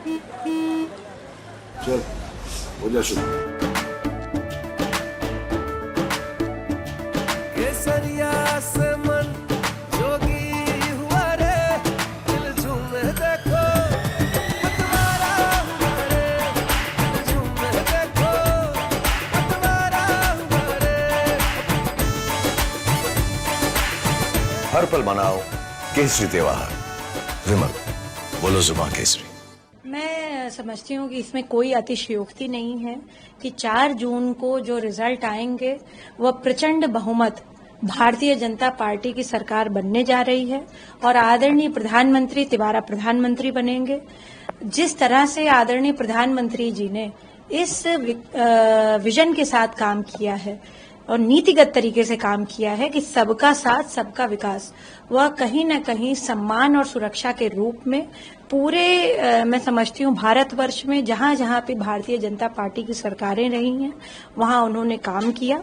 चल हो जा शुरू। केसरिया से मन जोगी हुआ रे, दिल झूमे देखो पतवारा हुआ रे, दिल झूमे देखो पतवारा हुआ रे। हर पल मनाओ केसरी त्योहार। विमल बोलो जुबान केसरी। मैं समझती हूँ कि इसमें कोई अतिशयोक्ति नहीं है कि 4 जून को जो रिजल्ट आएंगे वह प्रचंड बहुमत भारतीय जनता पार्टी की सरकार बनने जा रही है और आदरणीय प्रधानमंत्री तिवारा प्रधानमंत्री बनेंगे। जिस तरह से आदरणीय प्रधानमंत्री जी ने इस विजन के साथ काम किया है और नीतिगत तरीके से काम किया है कि सबका साथ सबका विकास, वह कहीं न कहीं सम्मान और सुरक्षा के रूप में पूरे मैं समझती हूँ भारतवर्ष में जहां जहां पे भारतीय जनता पार्टी की सरकारें रही हैं वहां उन्होंने काम किया।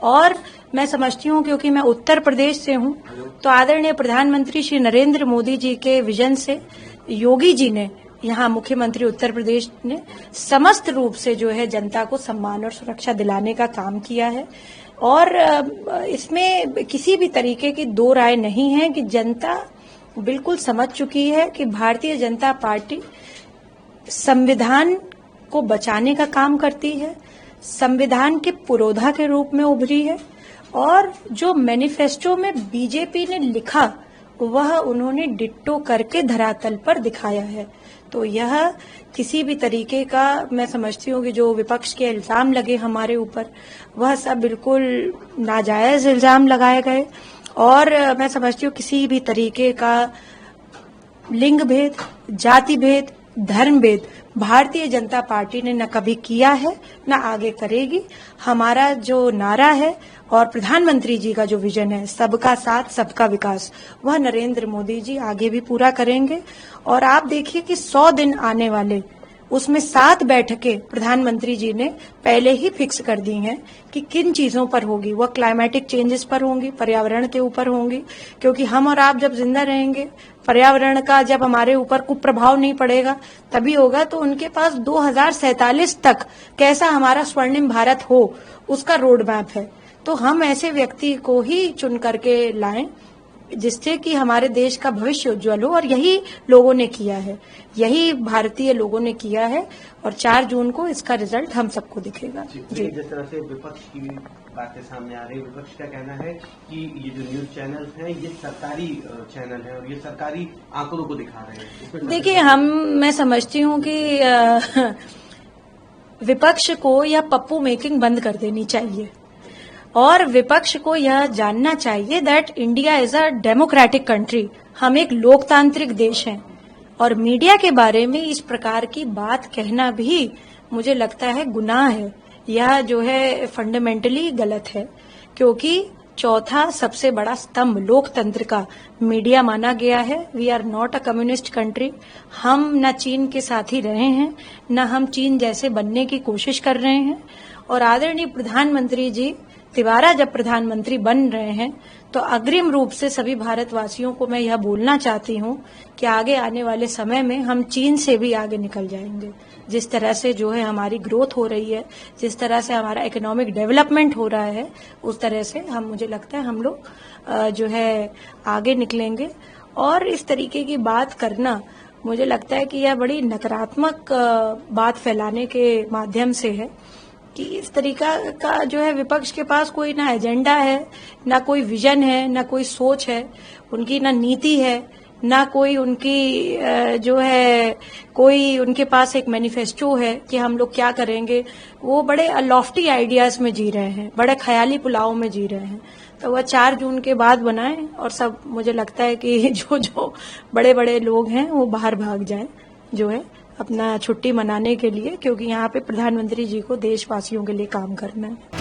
और मैं समझती हूँ क्योंकि मैं उत्तर प्रदेश से हूँ तो आदरणीय प्रधानमंत्री श्री नरेंद्र मोदी जी के विजन से योगी जी ने, यहाँ मुख्यमंत्री उत्तर प्रदेश ने समस्त रूप से जो है जनता को सम्मान और सुरक्षा दिलाने का काम किया है। और इसमें किसी भी तरीके की दो राय नहीं है कि जनता बिल्कुल समझ चुकी है कि भारतीय जनता पार्टी संविधान को बचाने का काम करती है, संविधान के पुरोधा के रूप में उभरी है और जो मैनिफेस्टो में बीजेपी ने लिखा वह उन्होंने डिट्टो करके धरातल पर दिखाया है। तो यह किसी भी तरीके का, मैं समझती हूँ कि जो विपक्ष के इल्जाम लगे हमारे ऊपर वह सब बिल्कुल नाजायज इल्जाम लगाए गए और मैं समझती हूँ किसी भी तरीके का लिंग भेद, जाति भेद, धर्म भेद भारतीय जनता पार्टी ने न कभी किया है न आगे करेगी। हमारा जो नारा है और प्रधानमंत्री जी का जो विजन है सबका साथ सबका विकास, वह नरेंद्र मोदी जी आगे भी पूरा करेंगे। और आप देखिए कि 100 दिन आने वाले, उसमें 7 बैठकें प्रधानमंत्री जी ने पहले ही फिक्स कर दी हैं कि किन चीजों पर होगी। वह क्लाइमेटिक चेंजेस पर होंगी, पर्यावरण के ऊपर होंगी, क्योंकि हम और आप जब जिंदा रहेंगे, पर्यावरण का जब हमारे ऊपर कुप्रभाव नहीं पड़ेगा तभी होगा। तो उनके पास 2047 तक कैसा हमारा स्वर्णिम भारत हो उसका रोड मैप है। तो हम ऐसे व्यक्ति को ही चुन करके लाएं जिससे कि हमारे देश का भविष्य उज्जवल हो और यही लोगों ने किया है, यही भारतीय लोगों ने किया है और 4 जून को इसका रिजल्ट हम सबको दिखेगा। जी, जिस तरह से विपक्ष की बातें सामने आ रही है, विपक्ष का कहना है कि ये जो न्यूज चैनल्स हैं ये सरकारी चैनल हैं और ये सरकारी आंकड़ों को दिखा रहे हैं। देखिए, मैं समझती हूँ कि विपक्ष को यह पप्पू मेकिंग बंद कर देनी चाहिए और विपक्ष को यह जानना चाहिए that India is a democratic country. हम एक लोकतांत्रिक देश हैं और मीडिया के बारे में इस प्रकार की बात कहना भी मुझे लगता है गुनाह है। यह जो है फंडामेंटली गलत है क्योंकि चौथा सबसे बड़ा स्तंभ लोकतंत्र का मीडिया माना गया है। We are not a communist country. हम न चीन के साथ ही रहे हैं न हम चीन जैसे बनने की कोशिश कर रहे हैं। और आदरणीय प्रधानमंत्री जी तिवारा जब प्रधानमंत्री बन रहे हैं तो अग्रिम रूप से सभी भारतवासियों को मैं यह बोलना चाहती हूं कि आगे आने वाले समय में हम चीन से भी आगे निकल जाएंगे। जिस तरह से जो है हमारी ग्रोथ हो रही है, जिस तरह से हमारा इकोनॉमिक डेवलपमेंट हो रहा है, उस तरह से मुझे लगता है हम लोग जो है आगे निकलेंगे। और इस तरीके की बात करना मुझे लगता है कि यह बड़ी नकारात्मक बात फैलाने के माध्यम से है कि इस तरीका का जो है विपक्ष के पास कोई ना एजेंडा है, ना कोई विजन है, ना कोई सोच है, उनकी ना नीति है, ना कोई उनकी जो है कोई उनके पास एक मैनिफेस्टो है कि हम लोग क्या करेंगे। वो बड़े लॉफ्टी आइडियाज में जी रहे हैं, बड़े ख्याली पुलाव में जी रहे हैं। तो वह 4 जून के बाद बनाएं और सब, मुझे लगता है कि जो बड़े बड़े लोग हैं वो बाहर भाग जाएं जो है अपना छुट्टी मनाने के लिए, क्योंकि यहाँ पे प्रधानमंत्री जी को देशवासियों के लिए काम करना है।